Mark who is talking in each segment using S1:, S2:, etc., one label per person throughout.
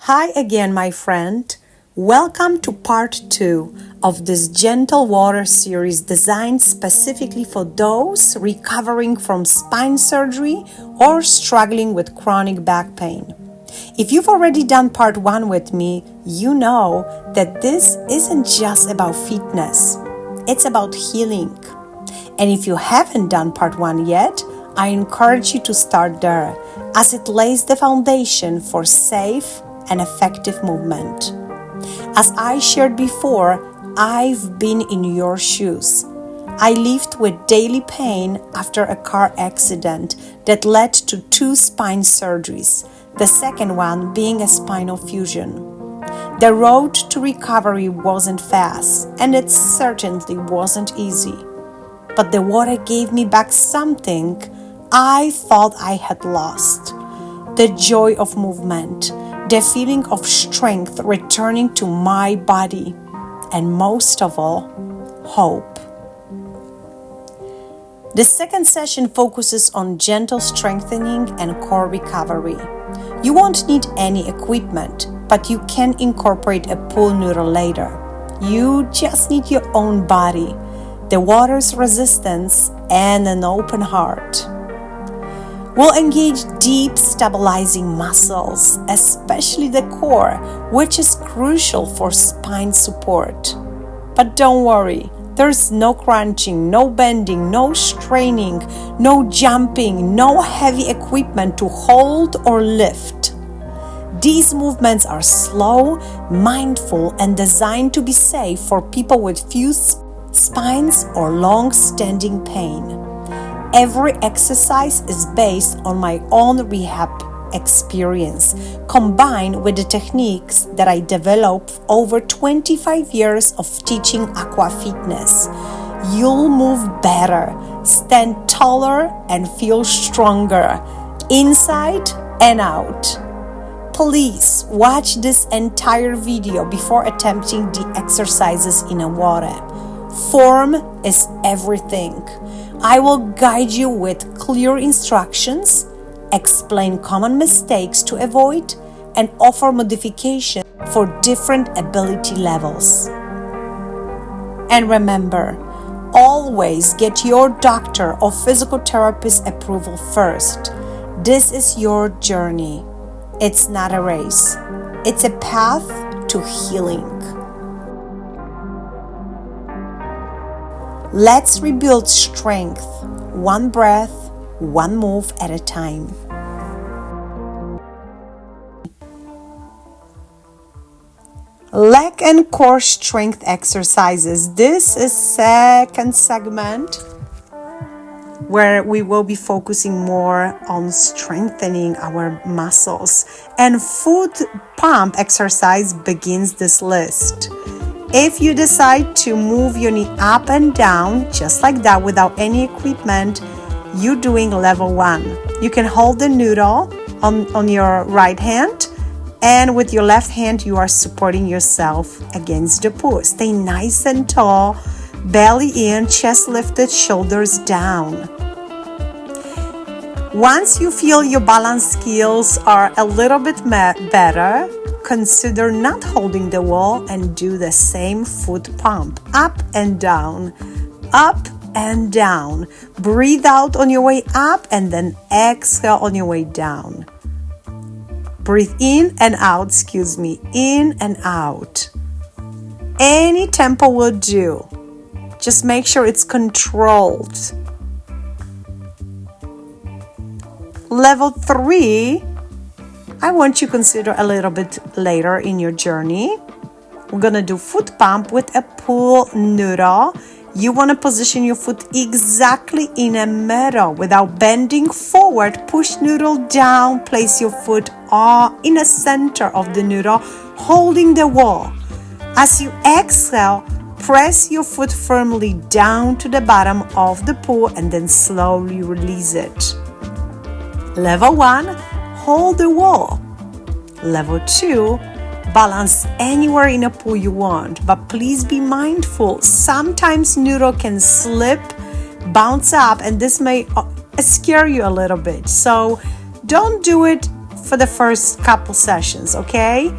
S1: Hi again, my friend. Welcome to part 2 of this gentle water series designed specifically for those recovering from spine surgery or struggling with chronic back pain. If you've already done part 1 with me, you know that this isn't just about fitness, it's about healing. And if you haven't done part 1 yet, I encourage you to start there, as it lays the foundation for safe and effective movement. As I shared before, I've been in your shoes. I lived with daily pain after a car accident that led to 2 spine surgeries, the second one being a spinal fusion. The road to recovery wasn't fast, and it certainly wasn't easy. But the water gave me back something I thought I had lost: the joy of movement, the feeling of strength returning to my body, and most of all, hope. The second session focuses on gentle strengthening and core recovery. You won't need any equipment, but you can incorporate a pool noodle later. You just need your own body, the water's resistance, and an open heart. We'll engage deep stabilizing muscles, especially the core, which is crucial for spine support. But don't worry, there's no crunching, no bending, no straining, no jumping, no heavy equipment to hold or lift. These movements are slow, mindful, and designed to be safe for people with fused spines or long-standing pain. Every exercise is based on my own rehab experience, combined with the techniques that I developed over 25 years of teaching aqua fitness. You'll move better, stand taller, and feel stronger, inside and out. Please watch this entire video before attempting the exercises in the water. Form is everything. I will guide you with clear instructions, explain common mistakes to avoid, and offer modification for different ability levels. And remember, always get your doctor or physical therapist approval first. This is your journey. It's not a race. It's a path to healing. Let's rebuild strength, one breath, one move at a time. Leg and core strength exercises. This is second segment where we will be focusing more on strengthening our muscles. And foot pump exercise begins this list. If you decide to move your knee up and down, just like that, without any equipment, you're doing level 1. You can hold the noodle on your right hand, and with your left hand, you are supporting yourself against the pool. Stay nice and tall, belly in, chest lifted, shoulders down. Once you feel your balance skills are a little bit better, consider not holding the wall and do the same foot pump. Up and down, up and down. Breathe out on your way up and then exhale on your way down. Breathe in and out, in and out. Any tempo will do. Just make sure it's controlled. Level 3, I want you to consider a little bit later in your journey. We're going to do foot pump with a pool noodle. You want to position your foot exactly in the middle without bending forward. Push noodle down, place your foot in the center of the noodle, holding the wall. As you exhale, press your foot firmly down to the bottom of the pool and then slowly release it. Level 1, hold the wall. Level 2, balance anywhere in a pool you want, but please be mindful. Sometimes noodle can slip, bounce up, and this may scare you a little bit. So don't do it for the first couple sessions, okay?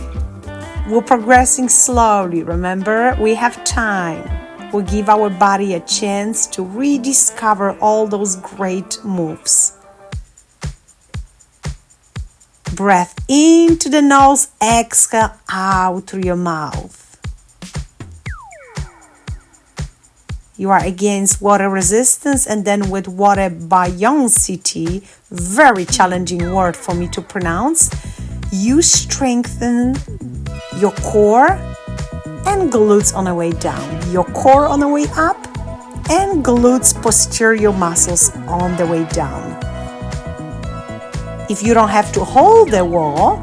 S1: We're progressing slowly, remember? We have time. We give our body a chance to rediscover all those great moves. Breath into the nose, exhale out through your mouth. You are against water resistance and then with water buoyancy, very challenging word for me to pronounce. You strengthen your core and glutes on the way down. Your core on the way up and glutes posterior muscles on the way down. If you don't have to hold the wall,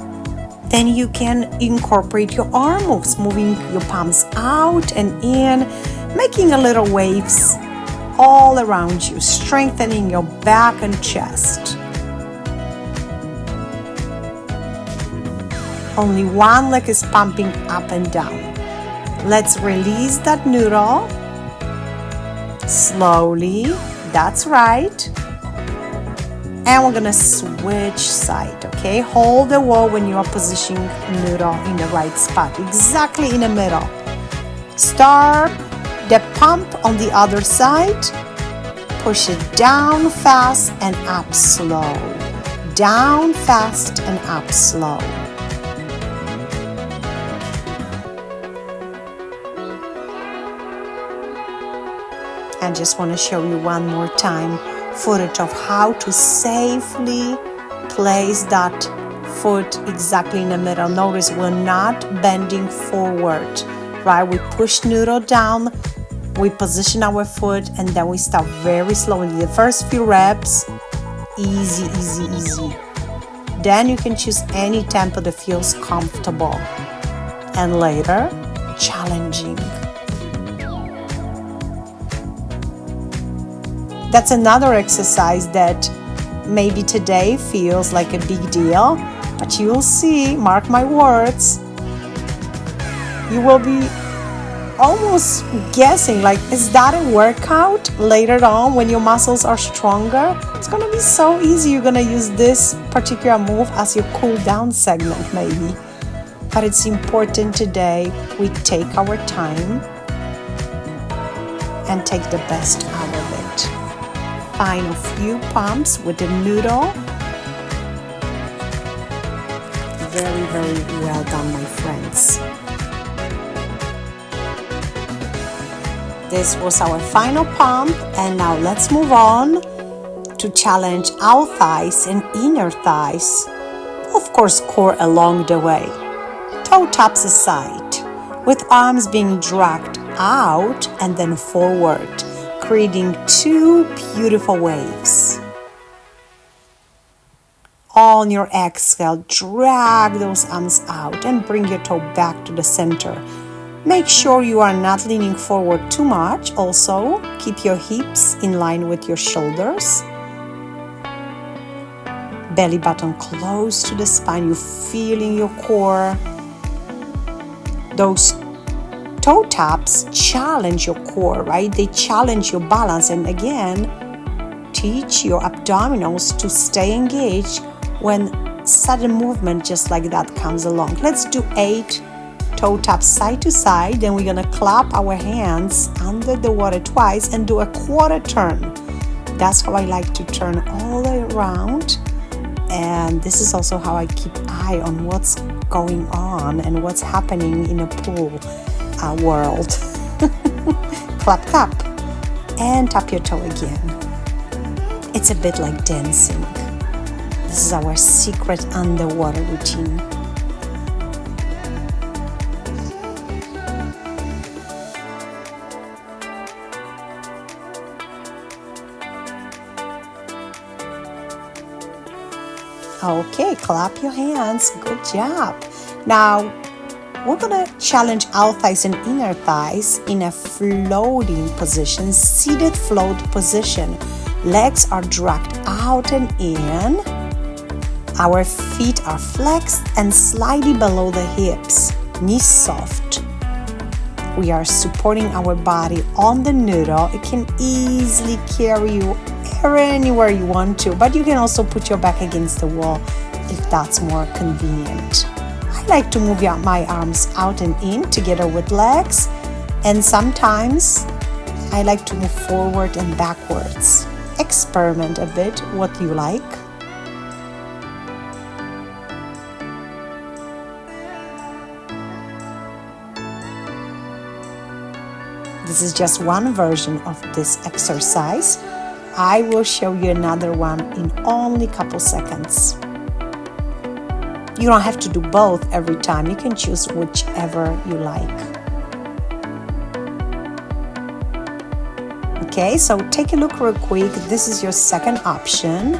S1: then you can incorporate your arm moves, moving your palms out and in, making a little waves all around you, strengthening your back and chest. Only one leg is pumping up and down. Let's release that noodle. Slowly, that's right. And we're gonna switch side, okay? Hold the wall when you are positioning noodle in the right spot, exactly in the middle. Start the pump on the other side. Push it down fast and up slow. Down fast and up slow. I just want to show you one more time footage of how to safely place that foot exactly in the middle. Notice we're not bending forward, right? We push noodle down, we position our foot, and then we start very slowly. The first few reps, easy, easy, easy. Then you can choose any tempo that feels comfortable. And later, challenging. That's another exercise that maybe today feels like a big deal, but you'll see, mark my words, you will be almost guessing, like, is that a workout later on when your muscles are stronger? It's gonna be so easy. You're gonna use this particular move as your cool down segment maybe. But it's important today we take our time and take the best out of it. Find a few pumps with the noodle. Very, very well done, my friends. This was our final pump, and now let's move on to challenge our thighs and inner thighs. Of course, core along the way. Toe taps aside, with arms being dragged out and then forward, creating two beautiful waves. On your exhale, drag those arms out and bring your toe back to the center. Make sure you are not leaning forward too much. Also, keep your hips in line with your shoulders. Belly button close to the spine. You're feeling your core. Those toe taps challenge your core, right? They challenge your balance and again, teach your abdominals to stay engaged when sudden movement just like that comes along. Let's do 8 toe taps side to side. Then we're gonna clap our hands under the water twice and do a quarter turn. That's how I like to turn all the way around. And this is also how I keep eye on what's going on and what's happening in a pool world. Clap, clap, and tap your toe again. It's a bit like dancing. This is our secret underwater routine. Okay, clap your hands. Good job. Now, we're going to challenge our thighs and inner thighs in a floating position, seated float position. Legs are dragged out and in. Our feet are flexed and slightly below the hips. Knees soft. We are supporting our body on the noodle. It can easily carry you anywhere you want to, but you can also put your back against the wall if that's more convenient. I like to move my arms out and in together with legs, and sometimes I like to move forward and backwards. Experiment a bit what you like. This is just one version of this exercise. I will show you another one in only a couple seconds. You don't have to do both every time. You can choose whichever you like. Okay, so take a look real quick. This is your second option.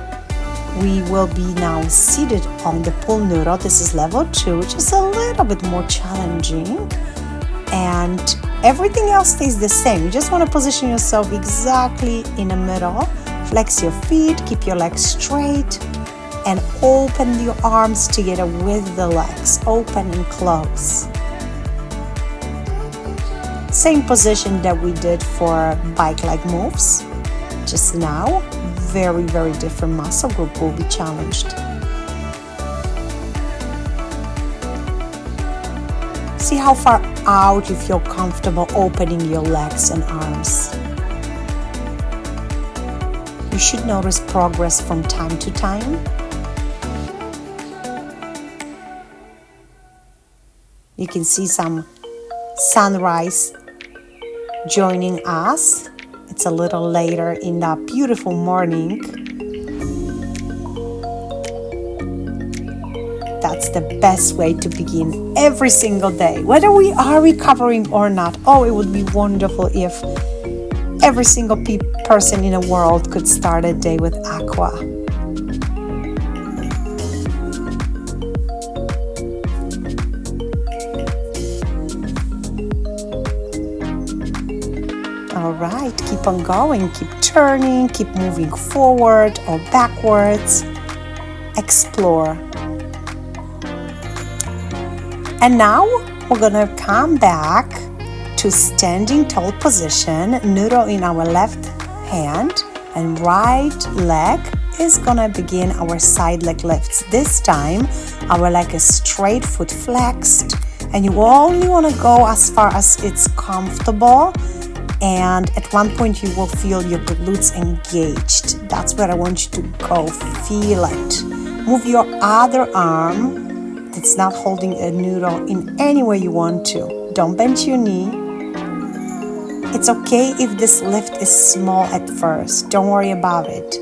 S1: We will be now seated on the pull noodle. This is level 2, which is a little bit more challenging. And everything else stays the same. You just want to position yourself exactly in the middle. Flex your feet, keep your legs straight, and open your arms together with the legs. Open and close. Same position that we did for bike-like moves just now. Very, very different muscle group will be challenged. See how far out you feel comfortable opening your legs and arms. You should notice progress from time to time. You can see some sunrise joining us. It's a little later in the beautiful morning. That's the best way to begin every single day, whether we are recovering or not. Oh, it would be wonderful if every single person in the world could start a day with aqua. All right, keep on going, keep turning, keep moving forward or backwards. Explore. And now we're gonna come back to standing tall position, noodle in our left hand, and right leg is gonna begin our side leg lifts. This time, our leg is straight, foot flexed, and you only wanna go as far as it's comfortable. And at one point you will feel your glutes engaged. That's where I want you to go. Feel it. Move your other arm that's not holding a noodle in any way you want to. Don't bend your knee. It's okay if this lift is small at first. Don't worry about it.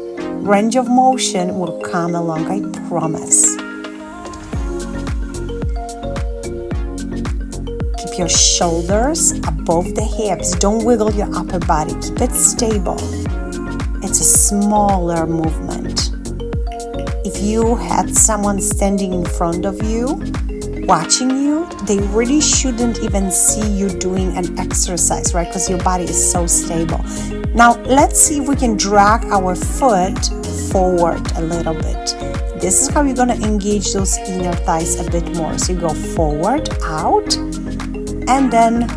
S1: Range of motion will come along, I promise. Keep your shoulders above the hips. Don't wiggle your upper body. Keep it stable. It's a smaller movement. If you had someone standing in front of you, watching you, they really shouldn't even see you doing an exercise, right? Because your body is so stable. Now, let's see if we can drag our foot forward a little bit. This is how you're going to engage those inner thighs a bit more. So you go forward, out, and then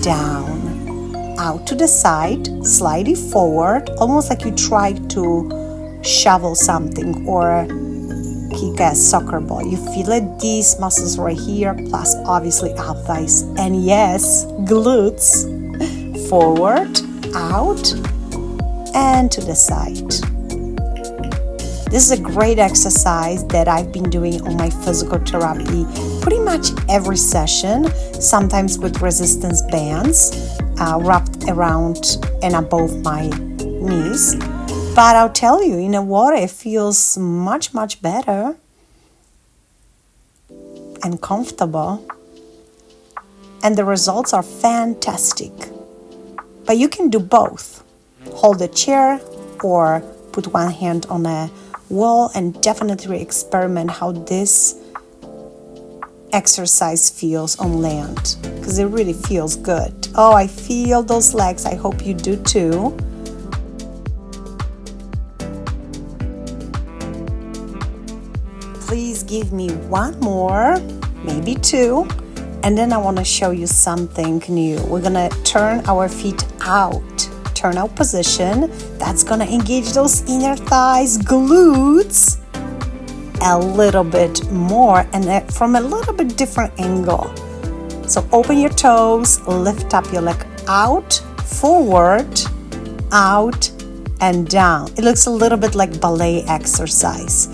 S1: down. Out to the side, slightly forward, almost like you tried to shovel something or kick a soccer ball. You feel it, these muscles right here, plus obviously out thighs, and yes, glutes. Forward, out, and to the side. This is a great exercise that I've been doing on my physical therapy pretty much every session, sometimes with resistance bands wrapped around and above my knees. But I'll tell you, in the water, it feels much, much better and comfortable. And the results are fantastic. But you can do both. Hold a chair or put one hand on a wall and definitely experiment how this exercise feels on land. Because it really feels good. Oh, I feel those legs. I hope you do too. Please give me one more, maybe two, and then I want to show you something new. We're going to turn our feet out, turn out position. That's going to engage those inner thighs, glutes. a little bit more and from a little bit different angle. So open your toes, lift up your leg out, forward, out, and down. It looks a little bit like ballet exercise.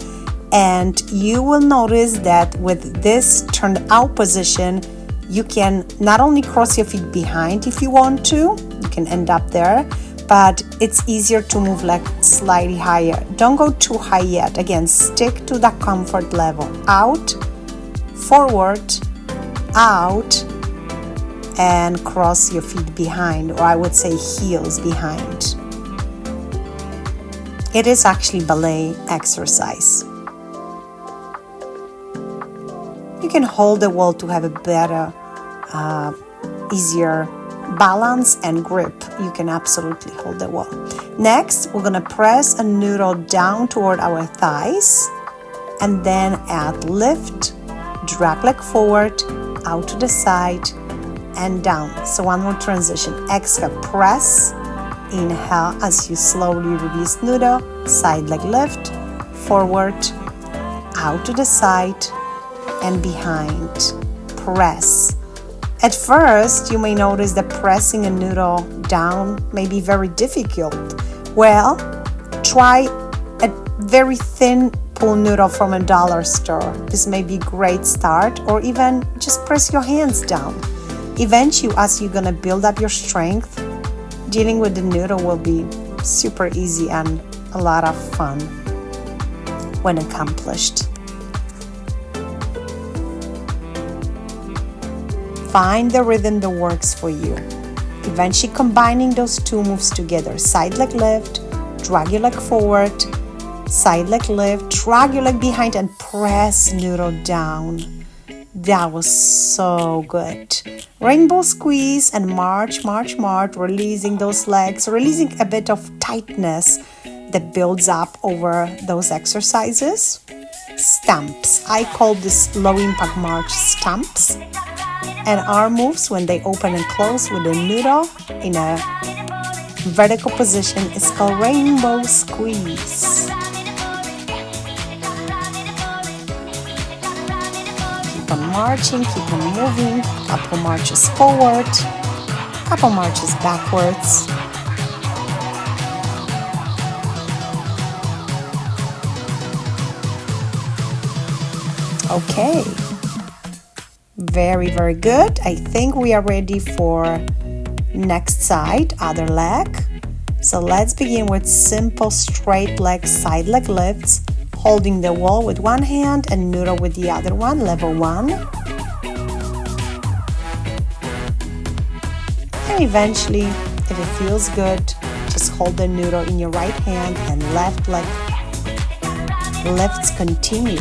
S1: And you will notice that with this turned out position, you can not only cross your feet behind if you want to, you can end up there, but it's easier to move like slightly higher. Don't go too high yet. Again, stick to that comfort level. Out, forward, out, and cross your feet behind, or I would say heels behind. It is actually ballet exercise. You can hold the wall to have a better, easier balance and grip. You can absolutely hold the wall. Next, we're going to press a noodle down toward our thighs and then add lift, drag leg forward, out to the side and down. So one more transition. Exhale, press, inhale as you slowly release noodle, side leg lift, forward, out to the side and behind. Press. At first, you may notice that pressing a noodle down may be very difficult. Well, try a very thin pool noodle from a dollar store. This may be a great start, or even just press your hands down. Eventually, as you're gonna build up your strength, dealing with the noodle will be super easy and a lot of fun when accomplished. Find the rhythm that works for you. Eventually combining those two moves together. Side leg lift, drag your leg forward, side leg lift, drag your leg behind and press noodle down. That was so good. Rainbow squeeze and march, march, march, releasing those legs, releasing a bit of tightness that builds up over those exercises. Stamps. I call this low impact march stamps. And arm moves when they open and close with a noodle in a vertical position is called rainbow squeeze. Keep on marching, keep on moving, couple marches forward, couple marches backwards. Okay. Very, very good. I think we are ready for next side, other leg. So let's begin with simple straight leg, side leg lifts, holding the wall with one hand and noodle with the other one, level 1. And eventually, if it feels good, just hold the noodle in your right hand and left leg lifts continue.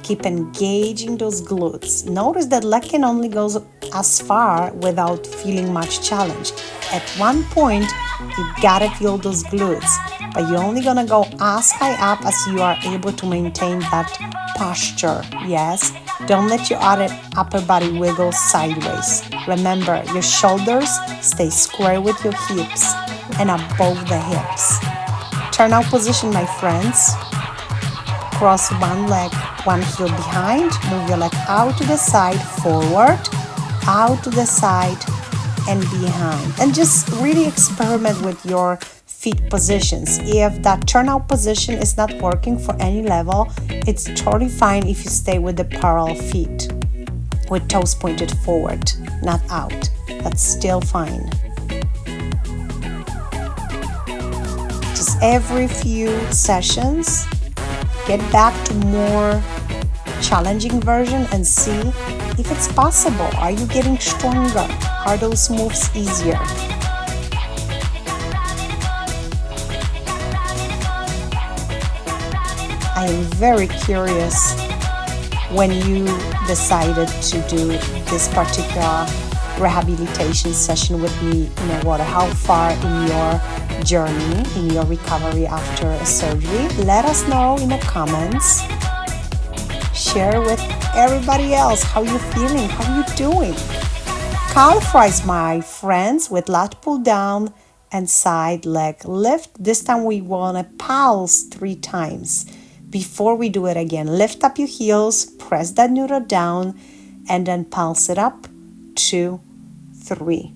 S1: Keep engaging those glutes. Notice that leg can only go as far without feeling much challenge. At one point, you gotta feel those glutes, but you're only gonna go as high up as you are able to maintain that posture. Yes, don't let your upper body wiggle sideways. Remember, your shoulders stay square with your hips and above the hips. Turn out position, my friends. Cross one leg, one heel behind, move your leg out to the side, forward, out to the side, and behind. And just really experiment with your feet positions. If that turnout position is not working for any level, it's totally fine if you stay with the parallel feet, with toes pointed forward, not out. That's still fine. Just every few sessions, get back to more challenging version and see if it's possible. Are you getting stronger? Are those moves easier? I am very curious when you decided to do this particular rehabilitation session with me in the water. How far in your journey, in your recovery after a surgery? Let us know in the comments. Share with everybody else how you're feeling, how you're doing. Calf rise, my friends, with lat pull down and side leg lift. This time we want to pulse 3 times. Before we do it again, lift up your heels, press that noodle down, and then pulse it up. 2, 3.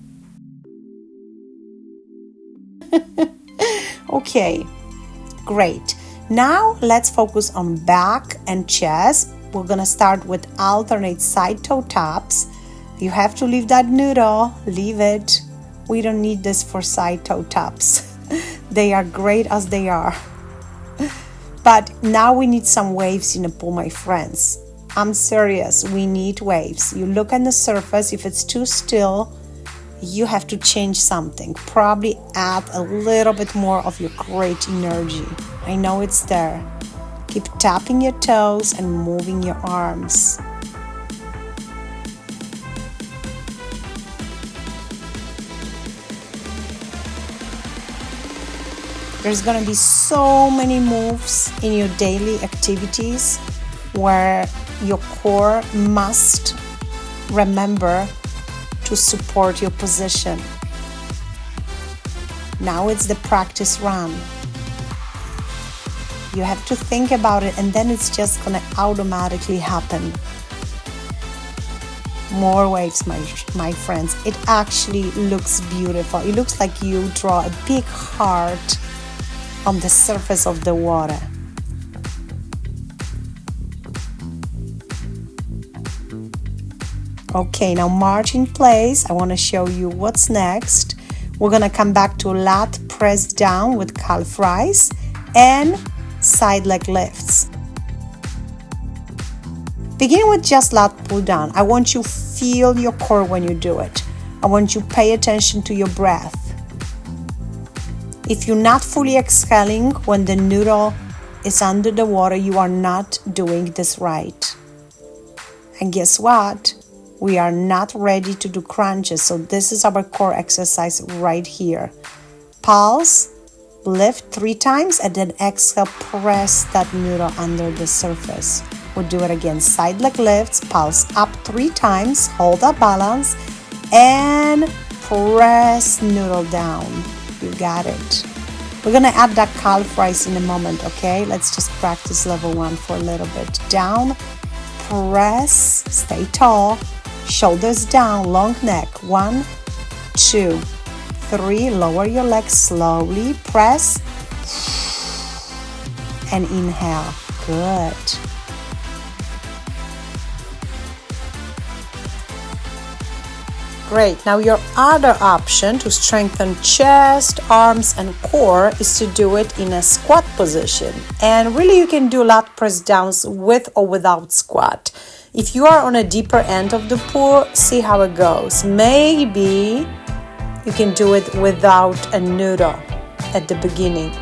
S1: Okay, great. Now let's focus on back and chest. We're gonna start with alternate side toe taps. You have to leave that noodle, leave it. We don't need this for side toe taps. They are great as they are. But now we need some waves in the pool, my friends. I'm serious, we need waves. You look at the surface, if it's too still, you have to change something. Probably add a little bit more of your great energy. I know it's there. Keep tapping your toes and moving your arms. There's gonna be so many moves in your daily activities where your core must remember to support your position. Now it's the practice run. You have to think about it and then it's just gonna automatically happen. More waves, my friends. It actually looks beautiful. It looks like you draw a big heart on the surface of the water. Okay, now march in place. I want to show you what's next. We're gonna come back to lat press down with calf rise and side leg lifts. Beginning with just lat pull down. I want you to feel your core when you do it. I want you to pay attention to your breath. If you're not fully exhaling when the noodle is under the water, you are not doing this right. And guess what? We are not ready to do crunches, so this is our core exercise right here. Pulse, lift 3 times, and then exhale, press that noodle under the surface. We'll do it again. Side leg lifts, pulse up 3 times, hold that balance, and press noodle down. You got it. We're gonna add that calf rise in a moment, okay? Let's just practice level 1 for a little bit. Down, press, stay tall, shoulders down, long neck. 1, 2, 3. Lower your legs slowly, press, and inhale. Good. Great. Now your other option to strengthen chest, arms, and core is to do it in a squat position. And really you can do lat press downs with or without squat. If you are on a deeper end of the pool, see how it goes. Maybe you can do it without a noodle at the beginning.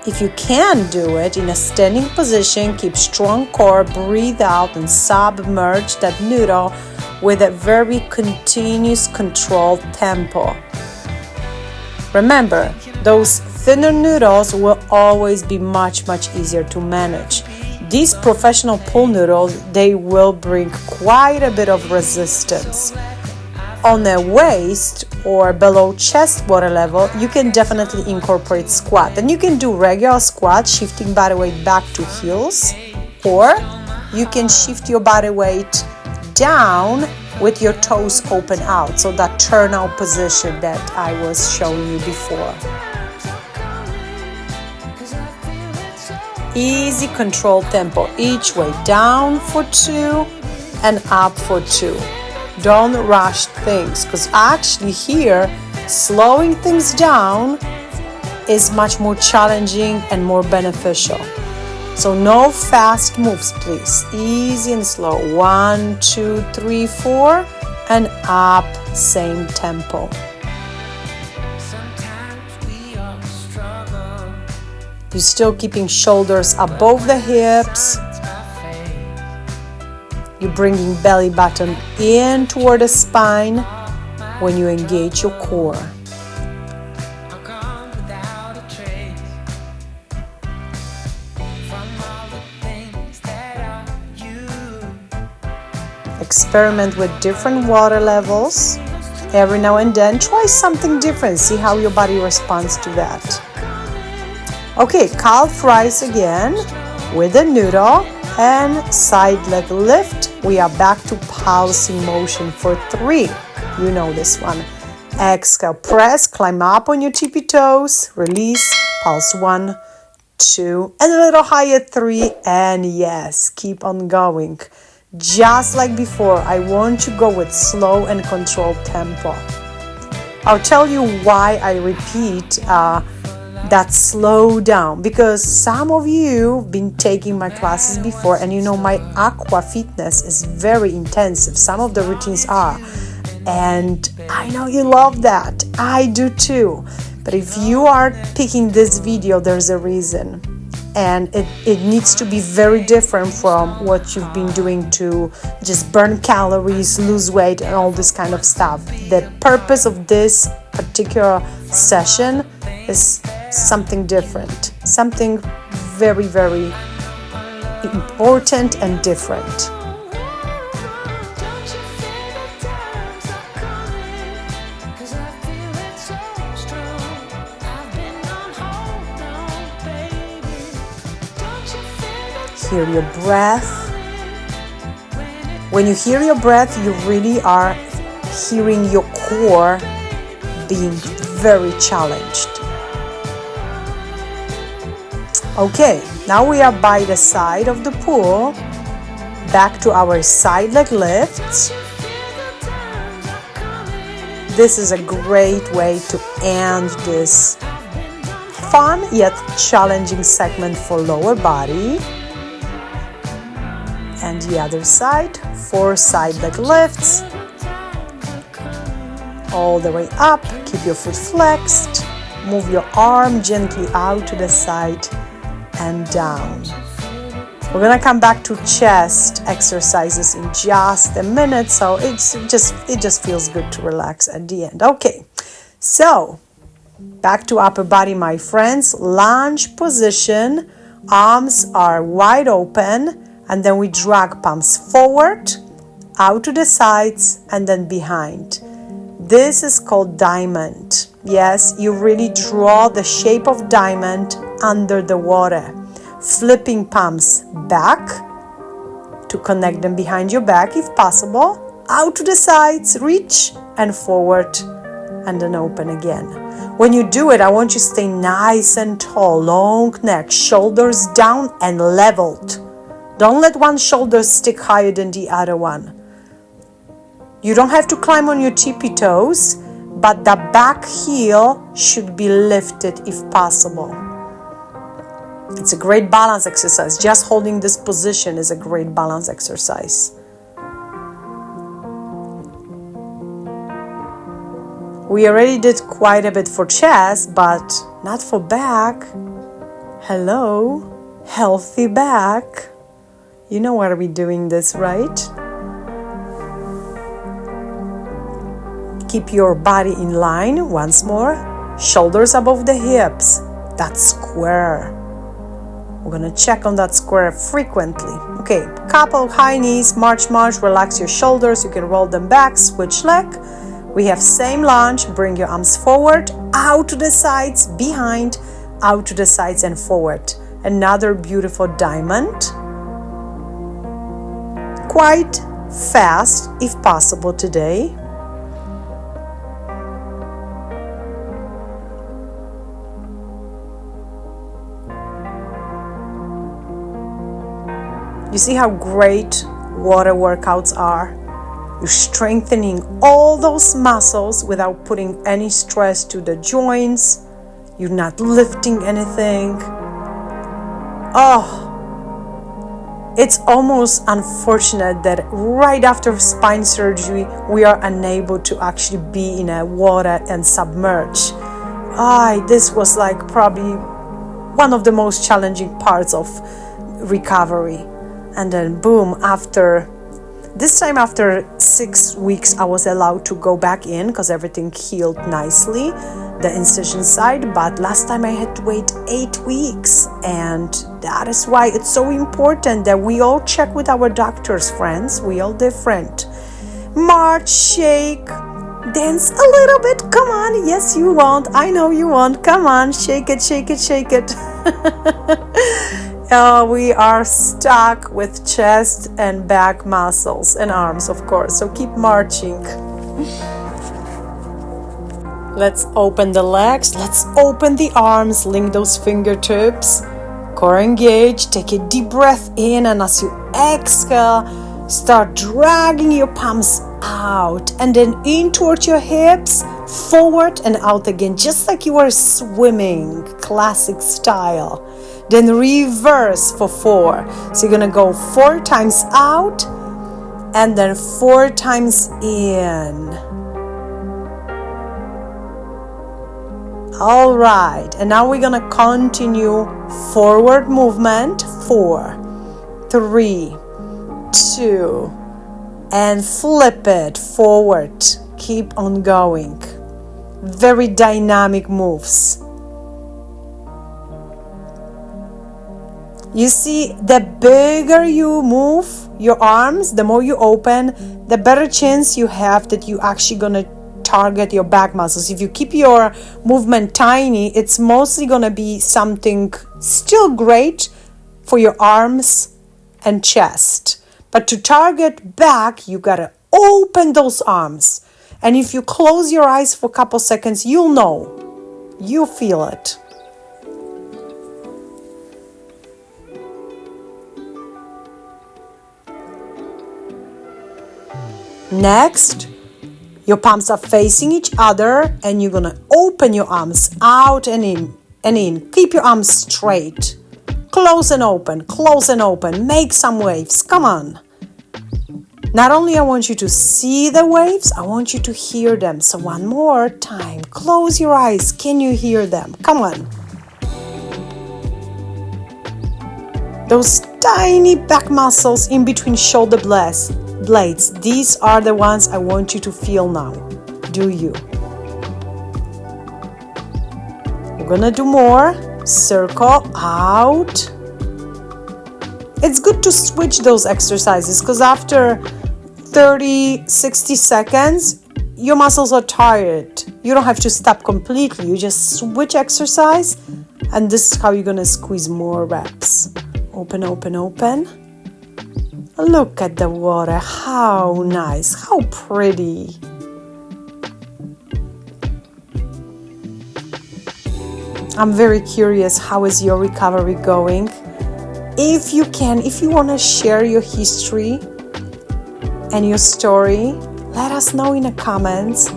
S1: If you can do it in a standing position, keep strong core, breathe out, and submerge that noodle with a very continuous controlled tempo. Remember, those thinner noodles will always be much easier to manage. These professional pool noodles, they will bring quite a bit of resistance. On the waist or below chest water level, you can definitely incorporate squat. And you can do regular squat, shifting body weight back to heels, or you can shift your body weight down with your toes open out, so that turnout position that I was showing you before. Easy controlled tempo each way, down for 2 and up for 2. Don't rush things, because actually here slowing things down is much more challenging and more beneficial. So no fast moves, please. Easy and slow. 1, 2, 3, 4, and up, same tempo. You're still keeping shoulders above the hips. You're bringing belly button in toward the spine. when you engage your core. Experiment with different water levels. Every now and then, try something different. See how your body responds to that. Okay, calf rise again with the noodle and side leg lift. We are back to pulsing motion for 3. You know this one. Exhale, press, climb up on your tippy toes, release, pulse 1, 2, and a little higher 3, and yes, keep on going. Just like before, I want to go with slow and controlled tempo. I'll tell you why I repeat that slow down, because some of you have been taking my classes before and you know my aqua fitness is very intensive. Some of the routines are, and I know you love that. I do too. But if you are picking this video, there's a reason. And it needs to be very different from what you've been doing to just burn calories, lose weight, and all this kind of stuff. The purpose of this particular session is something different, something very, very important and different. Hear your breath. When you hear your breath, you really are hearing your core being very challenged. Okay, now we are by the side of the pool, back to our side leg lifts. This is a great way to end this fun yet challenging segment for lower body. And the other side, 4 side leg lifts. All the way up, keep your foot flexed, move your arm gently out to the side and down. We're gonna come back to chest exercises in just a minute, so it just feels good to relax at the end. Okay, so back to upper body, my friends. Lunge position, arms are wide open, and then we drag palms forward, out to the sides, and then behind. This is called diamond. Yes, you really draw the shape of diamond under the water. Flipping palms back to connect them behind your back if possible. Out to the sides, reach, and forward, and then open again. When you do it, I want you to stay nice and tall, long neck, shoulders down and leveled. Don't let one shoulder stick higher than the other one. You don't have to climb on your tippy toes, but the back heel should be lifted if possible. It's a great balance exercise. Just holding this position is a great balance exercise. We already did quite a bit for chest, but not for back. Hello, healthy back. You know why we're doing this, right? Keep your body in line once more. Shoulders above the hips. That square. We're gonna check on that square frequently. Okay, couple high knees, march, relax your shoulders. You can roll them back, switch leg. We have same lunge. Bring your arms forward, out to the sides, behind, out to the sides and forward. Another beautiful diamond. Quite fast if possible today. You see how great water workouts are? You're strengthening all those muscles without putting any stress to the joints. You're not lifting anything. Oh, it's almost unfortunate that right after spine surgery, we are unable to actually be in a water and submerge. This was like probably one of the most challenging parts of recovery. And then boom, after This time after 6 weeks, I was allowed to go back in because everything healed nicely, the incision side. But last time I had to wait 8 weeks. And that is why it's so important that we all check with our doctors, friends. We all different. March, shake, dance a little bit. Come on. Yes, you want. I know you want. Come on. Shake it, shake it, shake it. We are stuck with chest and back muscles and arms, of course. So keep marching. Let's open the legs. Let's open the arms. Link those fingertips. Core engage. Take a deep breath in. And as you exhale, start dragging your palms out. And then in towards your hips. Forward and out again. Just like you are swimming. Classic style. Then reverse for 4. So you're going to go 4 times out and then 4 times in. All right. And now we're going to continue forward movement. 4, 3, 2, and flip it forward. Keep on going. Very dynamic moves. You see, the bigger you move your arms, the more you open, the better chance you have that you actually gonna target your back muscles. If you keep your movement tiny, it's mostly gonna be something still great for your arms and chest. But to target back, you gotta open those arms. And if you close your eyes for a couple seconds, you'll know. You feel it. Next, your palms are facing each other and you're gonna open your arms out and in. Keep your arms straight. Close and open, close and open. Make some waves, come on. Not only I want you to see the waves, I want you to hear them. So one more time, close your eyes. Can you hear them? Come on. Those tiny back muscles in between shoulder blades. These are the ones I want you to feel now. Do you? We're gonna do more. Circle out. It's good to switch those exercises because after 30, 60 seconds, your muscles are tired. You don't have to stop completely. You just switch exercise and this is how you're gonna squeeze more reps. Open, open, open. Look at the water, how nice, how pretty. I'm very curious, how is your recovery going? If you want to share your history and your story, let us know in the comments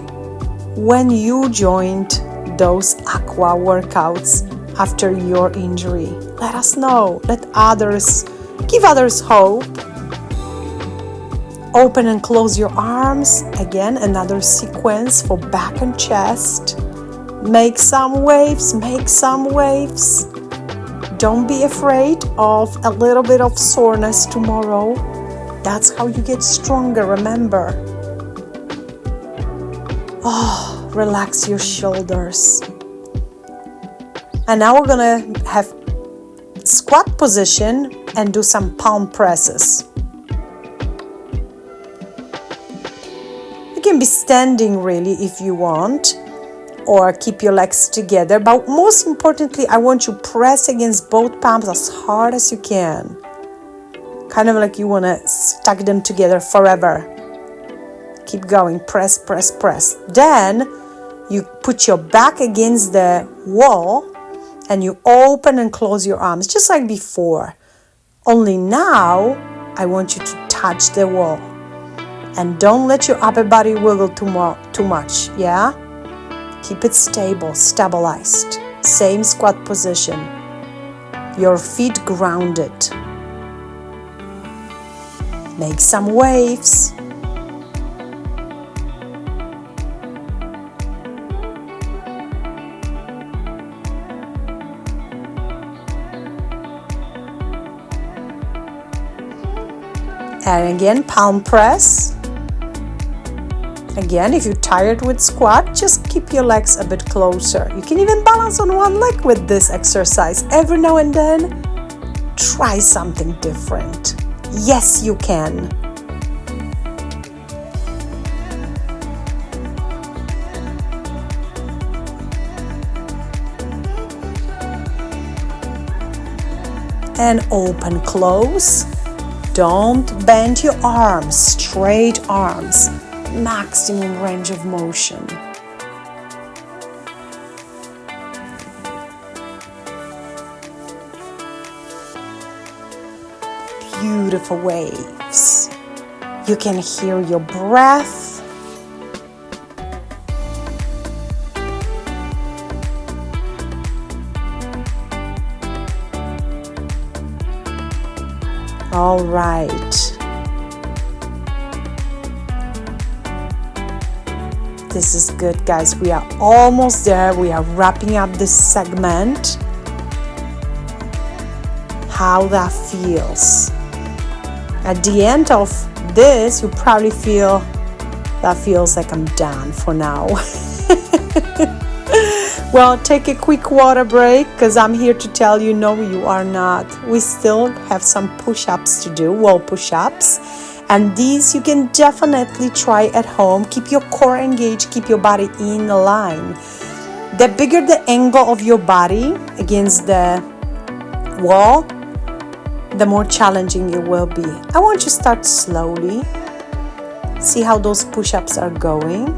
S1: when you joined those aqua workouts after your injury. Let us know, give others hope. Open and close your arms. Again, another sequence for back and chest. Make some waves, make some waves. Don't be afraid of a little bit of soreness tomorrow. That's how you get stronger, remember. Oh, relax your shoulders. And now we're gonna have squat position and do some palm presses. You can be standing really if you want, or keep your legs together. But most importantly, I want you to press against both palms as hard as you can. Kind of like you want to stack them together forever. Keep going, press, press, press. Then you put your back against the wall and you open and close your arms, just like before. Only now, I want you to touch the wall. And don't let your upper body wiggle too much, yeah? Keep it stable, stabilized. Same squat position. Your feet grounded. Make some waves. And again, palm press. Again, if you're tired with squat, just keep your legs a bit closer. You can even balance on one leg with this exercise. Every now and then, try something different. Yes, you can. And open, close. Don't bend your arms, straight arms. Maximum range of motion. Beautiful waves. You can hear your breath. All right. This is good, guys. We are almost there. We are wrapping up this segment. How that feels. At the end of this, you probably feel that feels like I'm done for now. Well, take a quick water break because I'm here to tell you, no, you are not. We still have some push-ups to do, wall push-ups. And these you can definitely try at home. Keep your core engaged, keep your body in line. The bigger the angle of your body against the wall, the more challenging it will be. I want you to start slowly. See how those push-ups are going.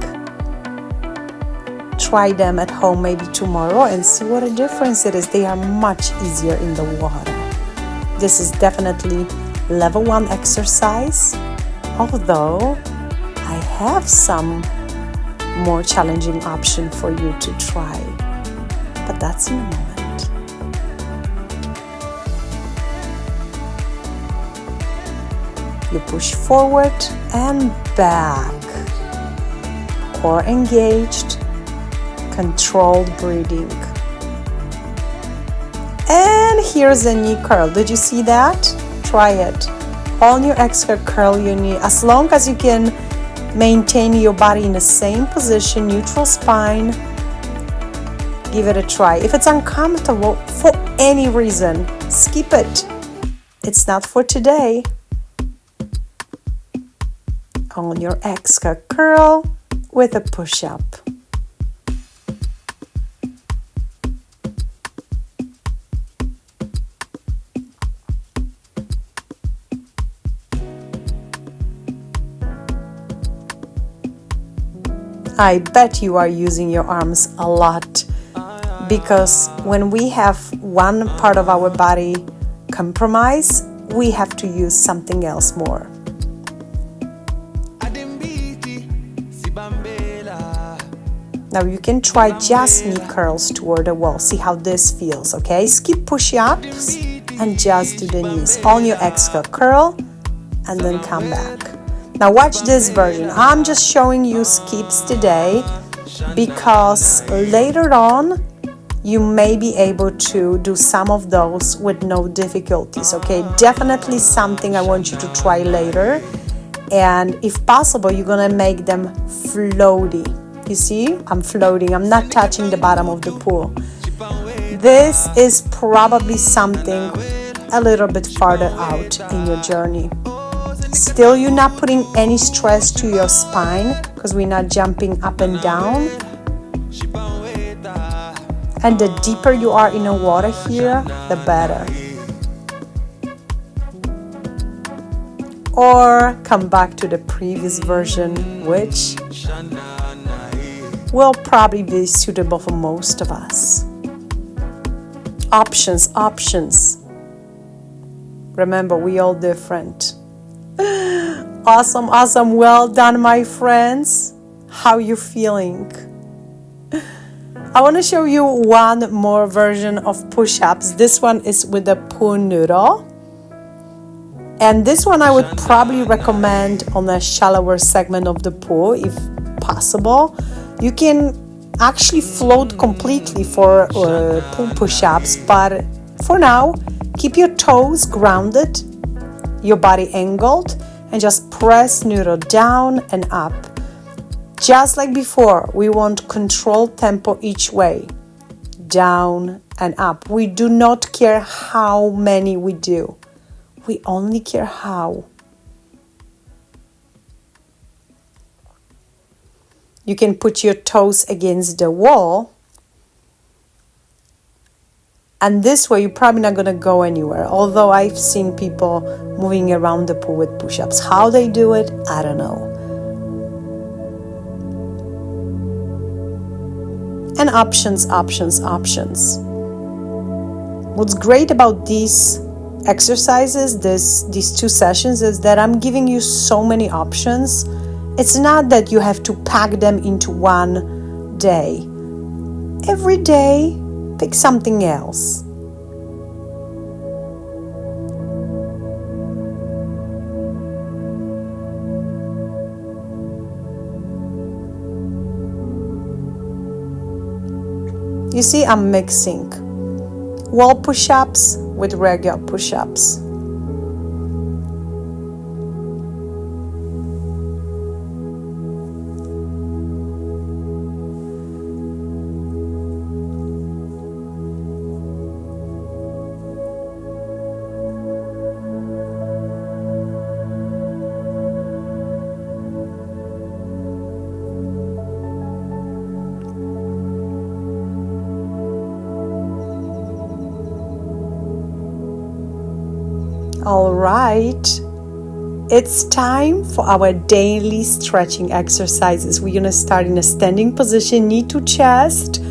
S1: Try them at home maybe tomorrow and see what a difference it is. They are much easier in the water. This is definitely level 1 exercise, although I have some more challenging option for you to try, but that's in a moment. You push forward and back, core engaged, controlled breathing. And here's a knee curl. Did you see that? Try it. On your exhale, curl your knee. As long as you can maintain your body in the same position, neutral spine, give it a try. If it's uncomfortable for any reason, skip it. It's not for today. On your exhale, curl with a push-up. I bet you are using your arms a lot, because when we have one part of our body compromised, we have to use something else more. Now you can try just knee curls toward the wall. See how this feels, okay? Skip push-ups and just do the knees. On your exhale, curl and then come back. Now watch this version. I'm just showing you skips today because later on you may be able to do some of those with no difficulties, okay? Definitely something I want you to try later. And if possible, you're gonna make them floaty. You see, I'm floating. I'm not touching the bottom of the pool. This is probably something a little bit farther out in your journey. Still, you're not putting any stress to your spine because we're not jumping up and down. And the deeper you are in the water here, the better. Or come back to the previous version, which will probably be suitable for most of us. Options. Remember, we all different. Awesome. Well done, my friends. How you feeling? I want to show you one more version of push-ups. This one is with the pool noodle. And this one I would probably recommend on a shallower segment of the pool if possible. You can actually float completely for pool push-ups, but for now, keep your toes grounded, your body angled, and just press neutral down and up. Just like before, we want controlled tempo each way, down and up. We do not care how many we do. We only care how. You can put your toes against the wall. And this way, you're probably not going to go anywhere. Although I've seen people moving around the pool with push-ups. How they do it, I don't know. And options. What's great about these exercises, these 2 sessions, is that I'm giving you so many options. It's not that you have to pack them into one day. Every day, pick something else. You see, I'm mixing wall push-ups with regular push-ups. All right, it's time for our daily stretching exercises. We're going to start in a standing position, knee to chest.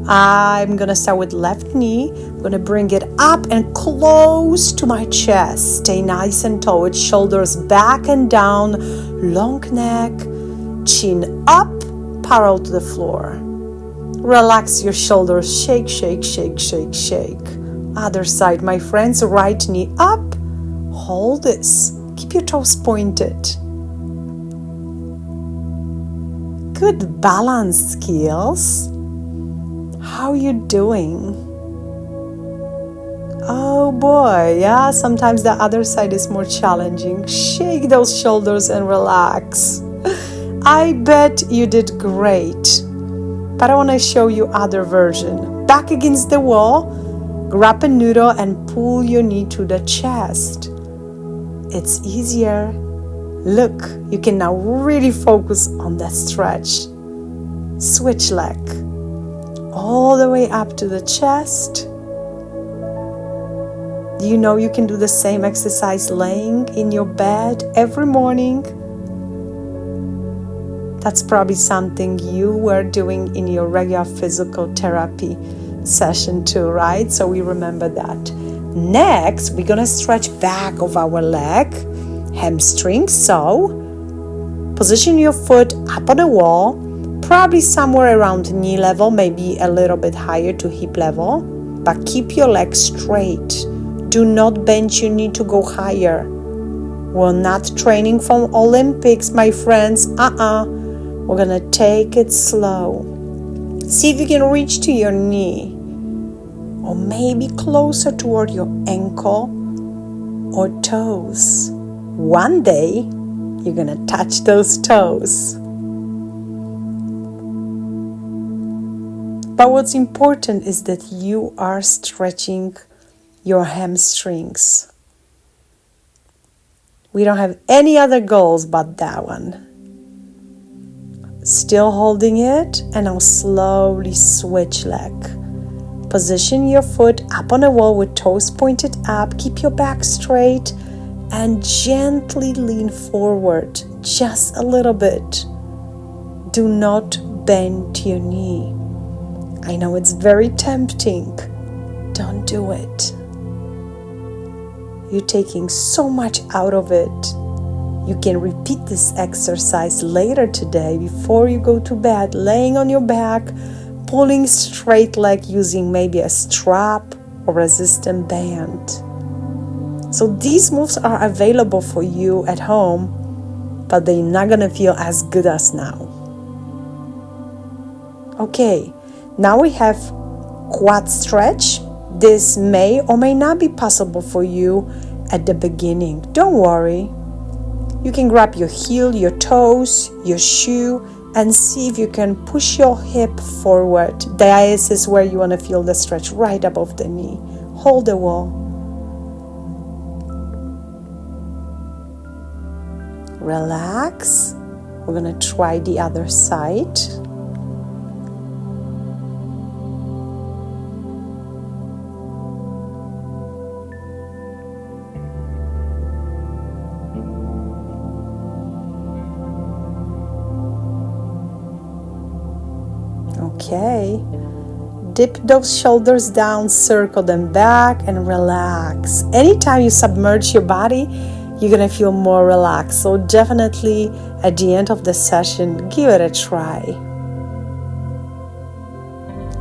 S1: I'm going to start with left knee. I'm going to bring it up and close to my chest. Stay nice and tall with shoulders back and down, long neck, chin up, parallel to the floor. Relax your shoulders, shake, shake, shake, shake, shake. Other side, my friends, right knee up. Hold this. Keep your toes pointed. Good balance skills. How are you doing? Oh boy, yeah, sometimes the other side is more challenging. Shake those shoulders and relax. I bet you did great. But I want to show you other version. Back against the wall, grab a noodle and pull your knee to the chest. It's easier. Look, you can now really focus on that stretch. Switch leg. All the way up to the chest. Do you know you can do the same exercise laying in your bed every morning? That's probably something you were doing in your regular physical therapy session too, right? So we remember that. Next, we're gonna stretch back of our leg, hamstrings. So position your foot up on a wall, probably somewhere around knee level, maybe a little bit higher to hip level, but keep your leg straight. Do not bend your knee to go higher. We're not training for Olympics, my friends. We're gonna take it slow. See if you can reach to your knee, or maybe closer toward your ankle or toes. One day, you're gonna touch those toes. But what's important is that you are stretching your hamstrings. We don't have any other goals but that one. Still holding it, and now slowly switch leg. Position your foot up on a wall with toes pointed up. Keep your back straight and gently lean forward just a little bit. Do not bend your knee. I know it's very tempting. Don't do it. You're taking so much out of it. You can repeat this exercise later today before you go to bed, laying on your back, pulling straight leg using maybe a strap or resistant band. So these moves are available for you at home, but they're not going to feel as good as now. Okay, now we have quad stretch. This may or may not be possible for you at the beginning. Don't worry. You can grab your heel, your toes, your shoe, and see if you can push your hip forward. This is where you want to feel the stretch, right above the knee. Hold the wall. Relax. We're going to try the other side. Okay. Dip those shoulders down, circle them back, and relax. Anytime you submerge your body, you're gonna feel more relaxed. So definitely at the end of the session, give it a try.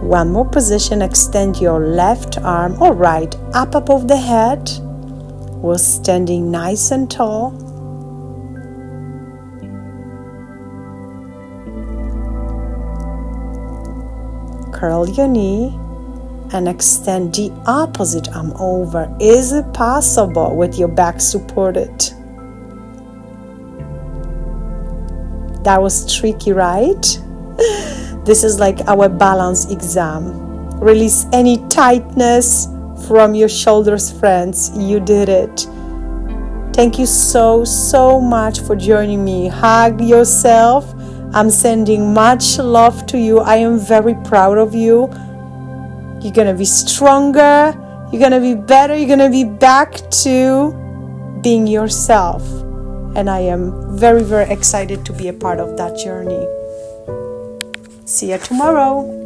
S1: One more position, extend your left arm or right up above the head. We're standing nice and tall. Curl your knee and extend the opposite arm over. Is it possible with your back supported? That was tricky, right? This is like our balance exam. Release any tightness from your shoulders, friends. You did it. Thank you so much for joining me. Hug yourself. I'm sending much love to you. I am very proud of you. You're going to be stronger. You're going to be better. You're going to be back to being yourself. And I am very excited to be a part of that journey. See you tomorrow.